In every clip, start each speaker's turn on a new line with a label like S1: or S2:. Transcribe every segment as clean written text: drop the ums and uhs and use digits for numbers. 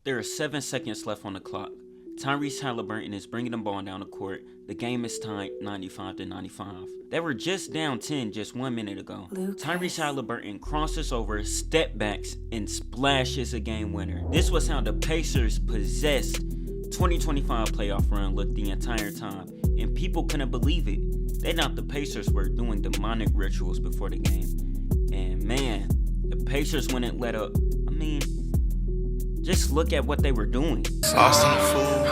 S1: There are 7 seconds left on the clock. Tyrese Haliburton is bringing the ball down the court. The game is tied 95-95. They were just down 10 just 1 minute ago. Tyrese Haliburton crosses over, step backs, and splashes a game winner. This was how the Pacers' possessed 2025 playoff run looked the entire time, and people couldn't believe it. They thought the Pacers were doing demonic rituals before the game. And man, the Pacers wouldn't let up. Just look at what they were doing.
S2: Sauce on the food.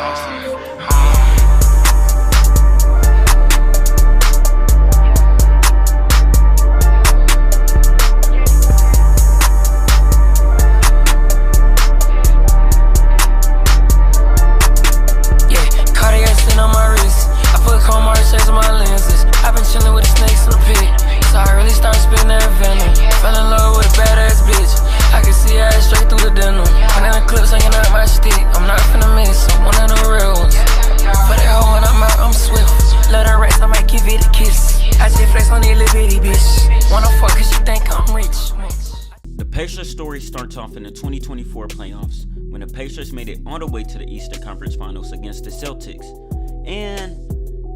S3: Cartier sitting on my wrist. I put cold Marseilles on my lenses. I've been chilling with the snakes in the pit, so I really started spitting that venom. Fell in love with a badass bitch. I can see her straight through the denim. And in the clips hanging out my stick. I'm not finna miss, I'm one of the real ones. For that hoe when I'm out, I'm swift. Let her rest, I might give it a kiss. I just flex on that little bitty bitch. Wanna fuck cause she think I'm rich.
S1: The Pacers story starts off in the 2024 playoffs when the Pacers made it all the way to the Eastern Conference Finals against the Celtics. And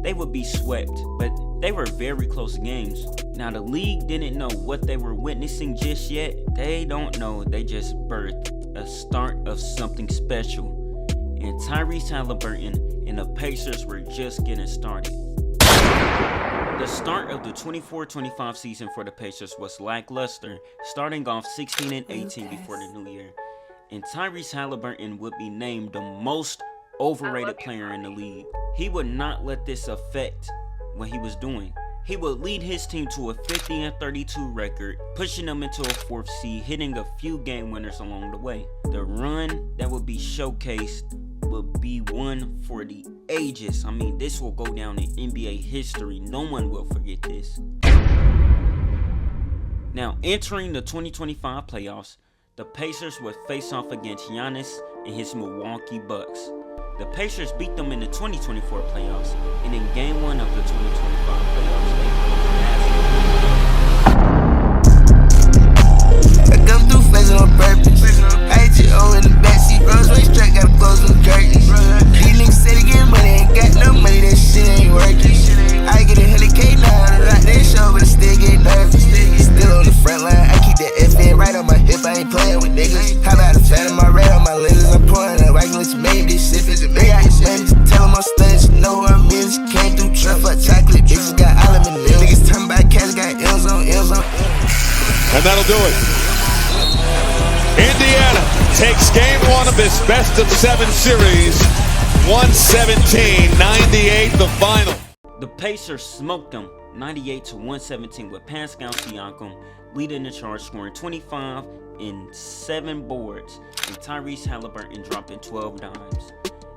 S1: they would be swept, but they were very close games. Now the league didn't know what they were witnessing just yet. They don't know, they just birthed a start of something special. And Tyrese Haliburton and the Pacers were just getting started. The start of the 24-25 season for the Pacers was lackluster, starting off 16-18 before the new year. And Tyrese Haliburton would be named the most overrated player in the league. He would not let this affect what he was doing. He would lead his team to a 50-32 record, pushing them into a 4th seed, hitting a few game winners along the way. The run that would be showcased would be one for the ages. This will go down in NBA history. No one will forget this. Now, entering the 2025 playoffs, the Pacers would face off against Giannis and his Milwaukee Bucks. The Pacers beat them in the 2024 playoffs, and in Game 1 of the 2025 playoffs,
S2: I come through flexing on purpose. IGO in the backseat, Rolls Royce track, gotta close them curtains. These niggas say they get money, ain't got no money, that shit ain't working. I get a 100K now, rock that show, but I still get nervous. Still on the front line, I keep that FN right on my hip, I ain't playing with niggas. How about a fat on my red on my lenses, I'm pouring up, I can let you make this shit. They got money, just tell them I'm stunning, she know who I'm in, she came through trap, fuck chocolate, bitches got all of them in. Niggas talking about cash, got L's on.
S4: And that'll do it. Indiana takes Game 1 of this best-of-7 series, 117-98, the final.
S1: the Pacers smoked them 98-117 with Pascal Siakam leading the charge, scoring 25 and 7 boards, and Tyrese Haliburton dropping 12 dimes.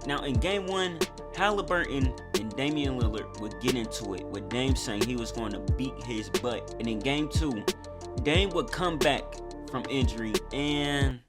S1: Now in Game 1, Haliburton and Damian Lillard would get into it, with Dame saying he was going to beat his butt. And in Game 2, Dame would come back from injury and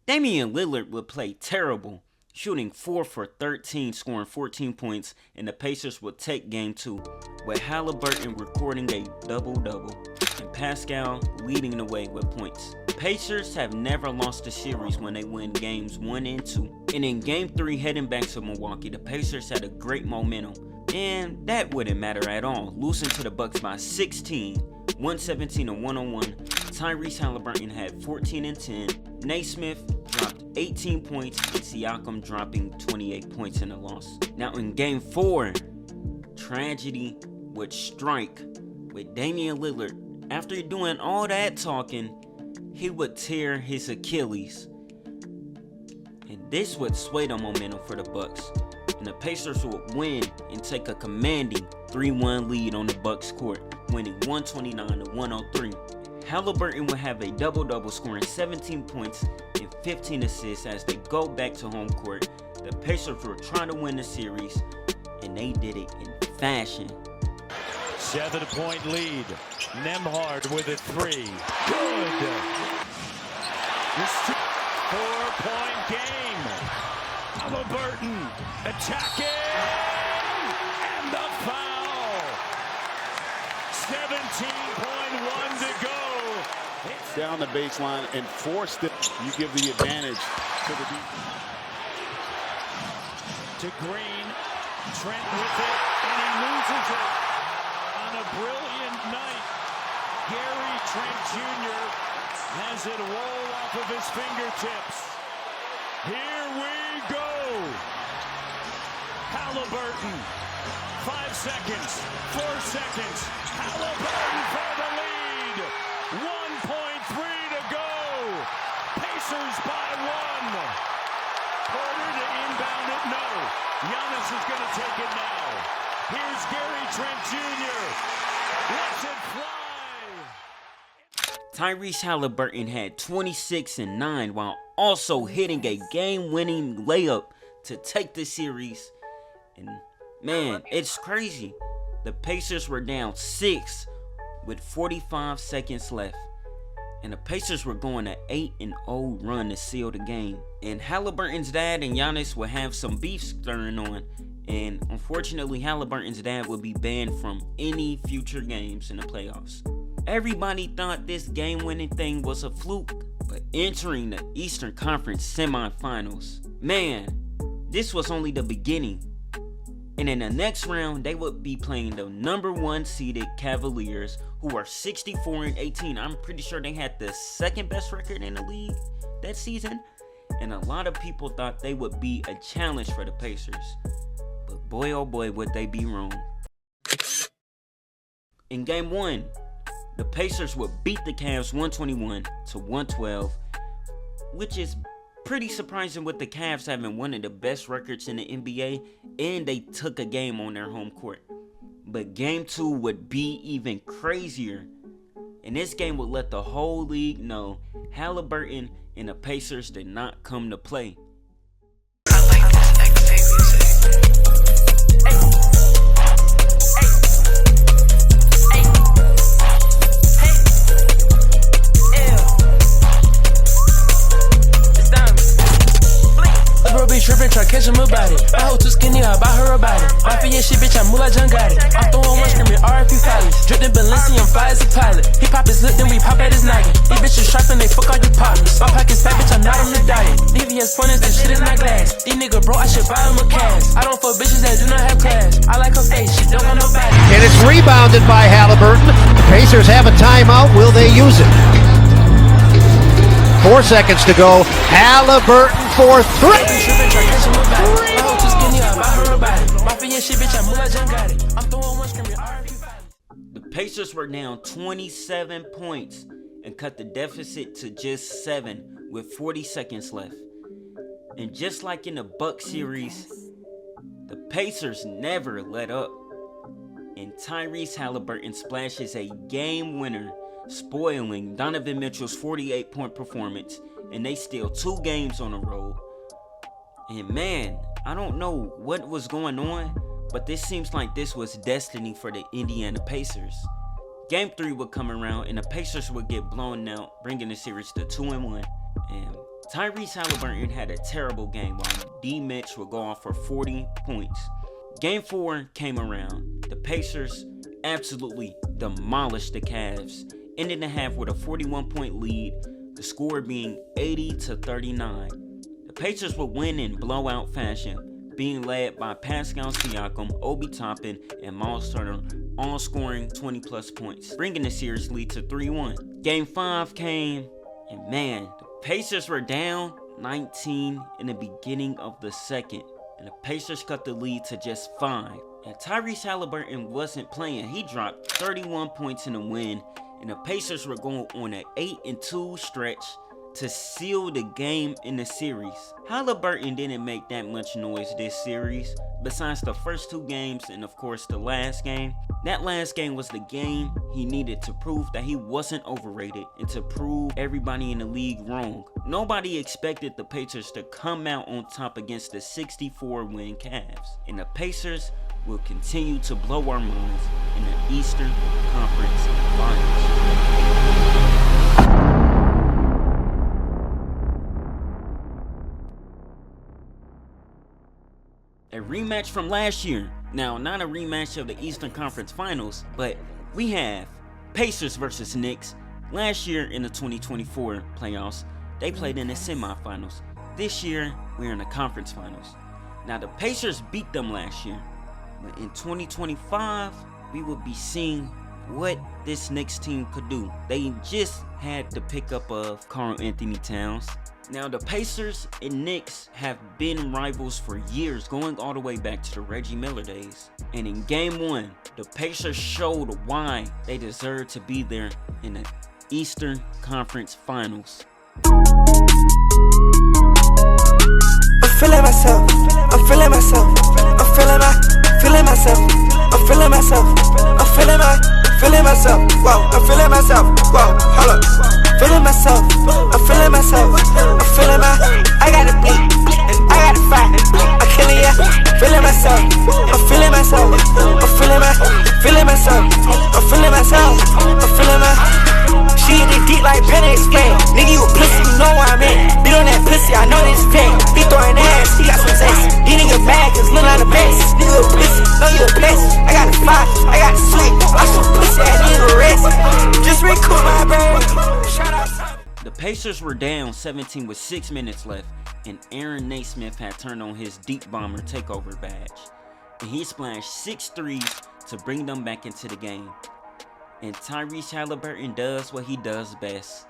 S1: Damian Lillard would play terrible, shooting 4 for 13, scoring 14 points, and the Pacers would take Game 2, with Haliburton recording a double-double and Pascal leading the way with points. Pacers have never lost a series when they win Games 1 and 2. And in Game 3, heading back to Milwaukee, the Pacers had a great momentum, and that wouldn't matter at all, losing to the Bucks by 16, 117 and 101. Tyrese Haliburton had 14 and 10. Naismith dropped 18 points, and Siakam dropping 28 points in the loss. Now in Game 4, tragedy would strike with Damian Lillard. After doing all that talking, he would tear his Achilles, and this would sway the momentum for the Bucks, and the Pacers would win and take a commanding 3-1 lead on the Bucks court, winning 129-103. Haliburton would have a double-double, scoring 17 points and 15 assists as they go back to home court. The Pacers were trying to win the series, and they did it in fashion.
S5: 7-point lead. Nembhard with a 3. Good. This 4-point game. Haliburton attacking, and the foul. 17.1 to go. It's
S4: down the baseline and forced it. You give the advantage to the defense.
S5: To Green, Trent with it, and he loses it on a brilliant night. Gary Trent Jr. has it roll off of his fingertips. Here we go. Haliburton, 5 seconds, 4 seconds. Haliburton for the lead. 1.3 to go. Pacers by 1. Porter to inbound it, no. Giannis is going to take it now. Here's Gary Trent Jr. Lets it fly.
S1: Tyrese Haliburton had 26 and 9 while also hitting a game-winning layup to take the series. And man, it's crazy. The Pacers were down 6 with 45 seconds left. And the Pacers were going an 8-0 run to seal the game. And Haliburton's dad and Giannis would have some beef stirring on. And unfortunately, Haliburton's dad would be banned from any future games in the playoffs. Everybody thought this game-winning thing was a fluke. But entering the Eastern Conference semifinals, man, this was only the beginning. And in the next round, they would be playing the #1 seeded Cavaliers, who are 64 and 18. I'm pretty sure they had the second best record in the league that season. And a lot of people thought they would be a challenge for the Pacers. But boy, oh boy, would they be wrong. In game 1, the Pacers would beat the Cavs 121-112, which is pretty surprising with the Cavs having one of the best records in the NBA, and they took a game on their home court. But game 2 would be even crazier, and this game would let the whole league know Haliburton and the Pacers did not come to play.
S3: Trippin', try catch him about it. My hoe too skinny, I buy her a body. My for your shit, bitch, I move like John got it. I'm throwing one screaming RIP Follies. Drippin' Balenci, I'm fly as a pilot. He pop his lip, then we pop at his noggin. These bitches trappin', they fuck all your partners. My pocket's fat, bitch, I'm not on the diet. Devious pointers, that shit is not glass. These nigga broke, I should buy him a cast. I don't fuck bitches that do not have class. I like her face, she don't got no body.
S6: And it's rebounded by Haliburton. The Pacers have a timeout. Will they use it? 4 seconds to go. Haliburton for 3.
S1: The Pacers were down 27 points and cut the deficit to just 7 with 40 seconds left. And just like in the Bucks series, the Pacers never let up. And Tyrese Haliburton splashes a game winner, spoiling Donovan Mitchell's 48-point performance, and they steal 2 games on a roll. And man, I don't know what was going on, but this seems like this was destiny for the Indiana Pacers. Game 3 would come around and the Pacers would get blown out, bringing the series to 2-1. And Tyrese Haliburton had a terrible game while D. Mitch would go off for 40 points. Game 4 came around. The Pacers absolutely demolished the Cavs, ending the half with a 41-point lead, the score being 80-39. The Pacers would win in blowout fashion, being led by Pascal Siakam, Obi Toppin, and Miles Turner, all scoring 20-plus points, bringing the series lead to 3-1. Game 5 came, and man, the Pacers were down 19 in the beginning of the second, and the Pacers cut the lead to just 5. And Tyrese Haliburton wasn't playing. He dropped 31 points in the win, and the Pacers were going on an 8-2 stretch to seal the game in the series. Haliburton didn't make that much noise this series, besides the first 2 games and of course the last game. That last game was the game he needed to prove that he wasn't overrated and to prove everybody in the league wrong. Nobody expected the Pacers to come out on top against the 64-win Cavs, and the Pacers will continue to blow our minds in the Eastern Conference Finals. A rematch from last year. Now, not a rematch of the Eastern Conference Finals, but we have Pacers versus Knicks, Last year in the 2024 playoffs, they played in the semifinals. This year, we're in the conference finals. Now, the Pacers beat them last year, but in 2025, we will be seeing what this next team could do. They just had the pickup of Karl Anthony Towns. Now, the Pacers and Knicks have been rivals for years, going all the way back to the Reggie Miller days. And in Game 1, the Pacers showed why they deserve to be there in the Eastern Conference Finals.
S2: I'm feeling myself, I'm feeling myself, I'm feeling myself, I'm feeling myself, I'm feeling myself, whoa, I'm feeling myself, whoa, hold up, feeling myself, I'm feeling myself, I'm feeling I got a beat, and I got a fight, I'm killing ya, feeling myself, I'm feeling myself, I'm feeling myself, I'm feeling myself, I'm feeling she hit it deep like Penny Explain. Nigga, you a pussy, you know where I'm at. Beat on that pussy, I know this pain. Be throwing ass, he got some sex. These niggas mad, cause look like the best. Nigga a pussy, know you a pest. I got a fight, I got a sweet. I some pussy, I need a rest. Just recoup my brain. Shout out.
S1: The Pacers were down 17 with 6 minutes left, and Aaron Naismith had turned on his deep bomber takeover badge. And he splashed 6 threes to bring them back into the game. And Tyrese Haliburton does what he does best.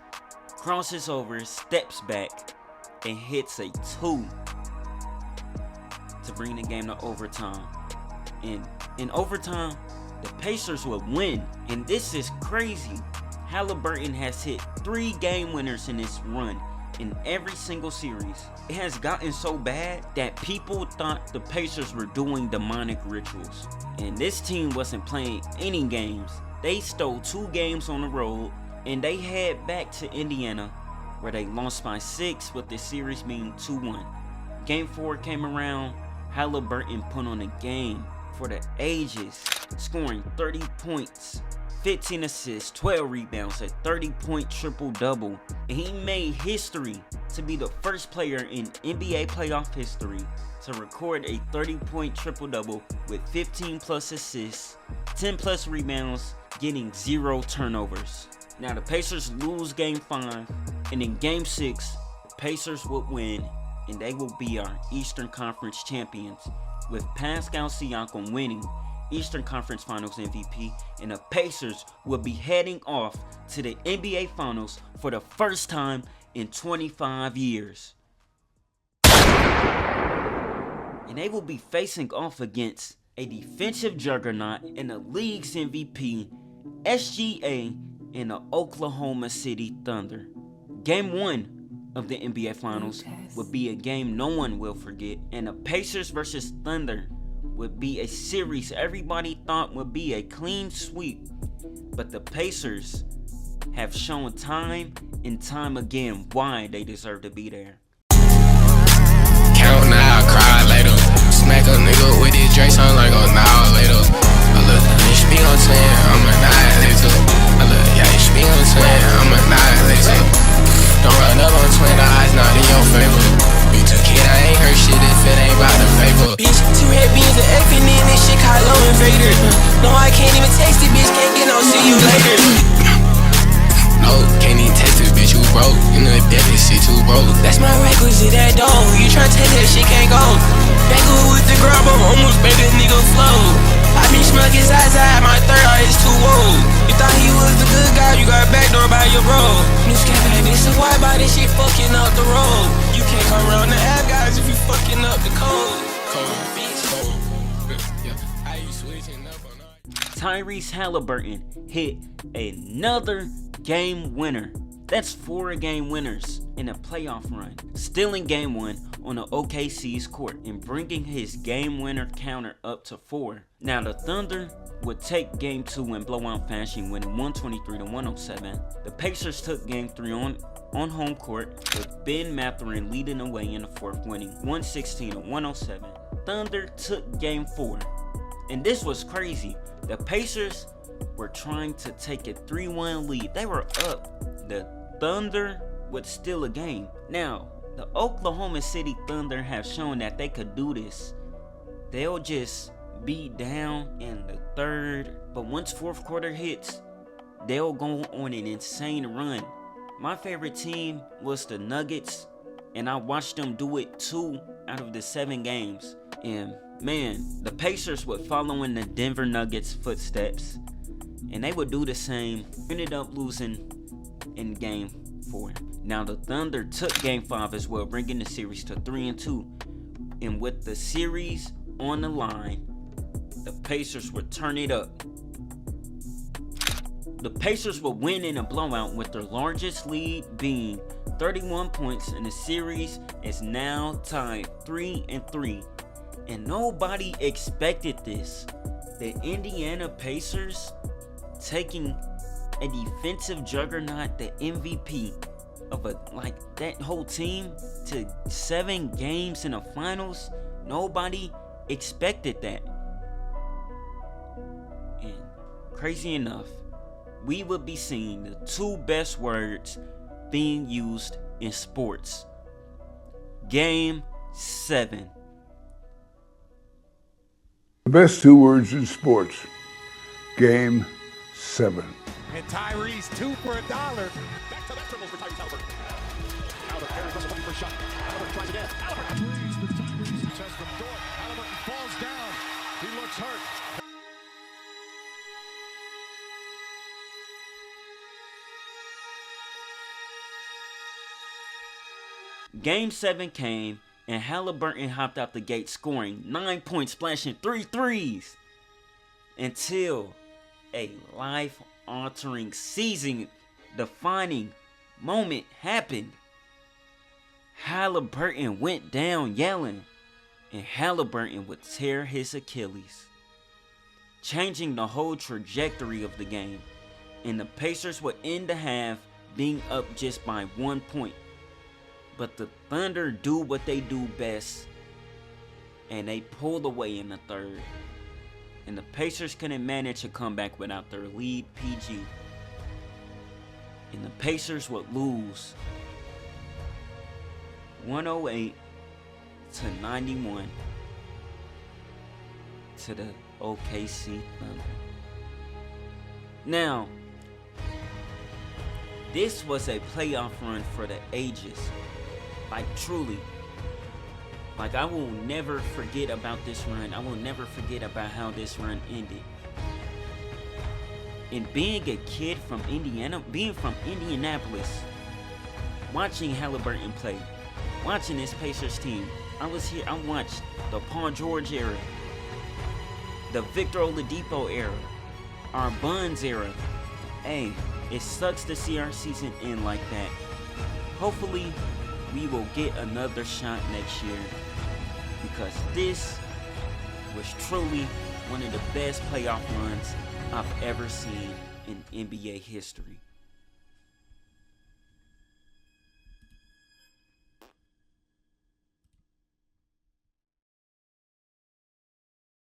S1: Crosses over, steps back, and hits a 2 to bring the game to overtime. And in overtime, the Pacers will win. And this is crazy. Haliburton has hit 3 game winners in this run in every single series. It has gotten so bad that people thought the Pacers were doing demonic rituals. And this team wasn't playing any games. They stole 2 games on the road, and they head back to Indiana, where they lost by 6, with the series being 2-1. Game 4 came around, Haliburton put on a game for the ages, scoring 30 points, 15 assists, 12 rebounds, a 30-point triple-double. And he made history to be the first player in NBA playoff history to record a 30-point triple-double with 15+ assists, 10+ rebounds, getting 0 turnovers. Now, the Pacers lose Game 5, and in Game 6, the Pacers would win, and they will be our Eastern Conference champions, with Pascal Siakam winning Eastern Conference Finals MVP, and the Pacers will be heading off to the NBA Finals for the first time in 25 years. And they will be facing off against a defensive juggernaut and the league's MVP, SGA, and the Oklahoma City Thunder. Game 1 of the NBA Finals would be a game no one will forget, and the Pacers versus Thunder would be a series everybody thought would be a clean sweep, but the Pacers have shown time and time again why they deserve to be there.
S3: Count now, cry later. Smack a nigga with his Drake song like oh now later. I look, you should be on twin, I'm annihilator. I look, yeah, you should be on twin, I'm annihilator. Don't run up on twin, the odds not in your favor. You took it, I ain't heard shit if it ain't about the paper. Bitch, 2 red beans and egg in this shit, Kylo Invader. No, I can't even taste it, bitch, can't get no see you later. No, can't even text this bitch, you broke. You know that shit too broke. That's my requisite, that dough. You tryna take that shit, can't go. That good with the girl, but almost made a nigga flow. I been smoke his eyes out, my third eye is too old. You thought he was the good guy, you got backdoor by your bro. New scat baby, so why by this shit fucking up the road? You can't come around the app guys if you fucking up the code. Code, bitch, code. Yeah, I you switching up on
S1: Tyrese Haliburton hit another game winner. That's 4 game winners in a playoff run, stealing Game 1 on the OKC's court and bringing his game winner counter up to 4. Now, the Thunder would take Game 2 in blowout fashion, winning 123-107. The Pacers took Game 3 on home court, with Ben Mathurin leading the way in the 4th, winning 116-107. Thunder took Game 4, and this was crazy. The Pacers were trying to take a 3-1 lead. They were up. The Thunder would steal a game. Now, the Oklahoma City Thunder have shown that they could do this. They'll just be down in the 3rd, but once 4th quarter hits, they'll go on an insane run. My favorite team was the Nuggets, and I watched them do it 2 out of the 7 games. And man, the Pacers would follow in the Denver Nuggets footsteps, and they would do the same. Ended up losing in game 4. Now the Thunder took game 5 as well, bringing the series to 3-2. And with the series on the line, the Pacers would turn it up. The Pacers would win in a blowout with their largest lead being 31 points, and the series is now tied 3-3. And nobody expected this. The Indiana Pacers taking a defensive juggernaut, the MVP of that whole team, to 7 games in the finals. Nobody expected that. And crazy enough, we would be seeing the 2 best words being used in sports. Game 7.
S7: The best 2 words in sports. Game 7.
S5: And Tyrese, 2 for $1. Back-to-back dribbles for Tyrese Haliburton. Out of Perry, Russell looking for a shot. Haliburton tries again. Haliburton. Threes with Tyrese. Says from Dort. Haliburton falls down. He looks hurt.
S1: Game 7 came, and Haliburton hopped out the gate scoring 9 points, splashing 3 threes. Until a life-altering, season-defining moment happened. Haliburton went down yelling, and Haliburton would tear his Achilles, changing the whole trajectory of the game. And the Pacers would end the half being up just by 1 point. But the Thunder do what they do best, and they pulled away in the third. And the Pacers couldn't manage a comeback without their lead PG. And the Pacers would lose 108-91 to the OKC Thunder. Now, this was a playoff run for the ages. Truly. I will never forget about this run. I will never forget about how this run ended. And being a kid from Indiana, being from Indianapolis, watching Haliburton play, watching this Pacers team, I was here, I watched the Paul George era, the Victor Oladipo era, our Buns era. Hey, it sucks to see our season end like that. Hopefully, we will get another shot next year, because this was truly one of the best playoff runs I've ever seen in NBA history.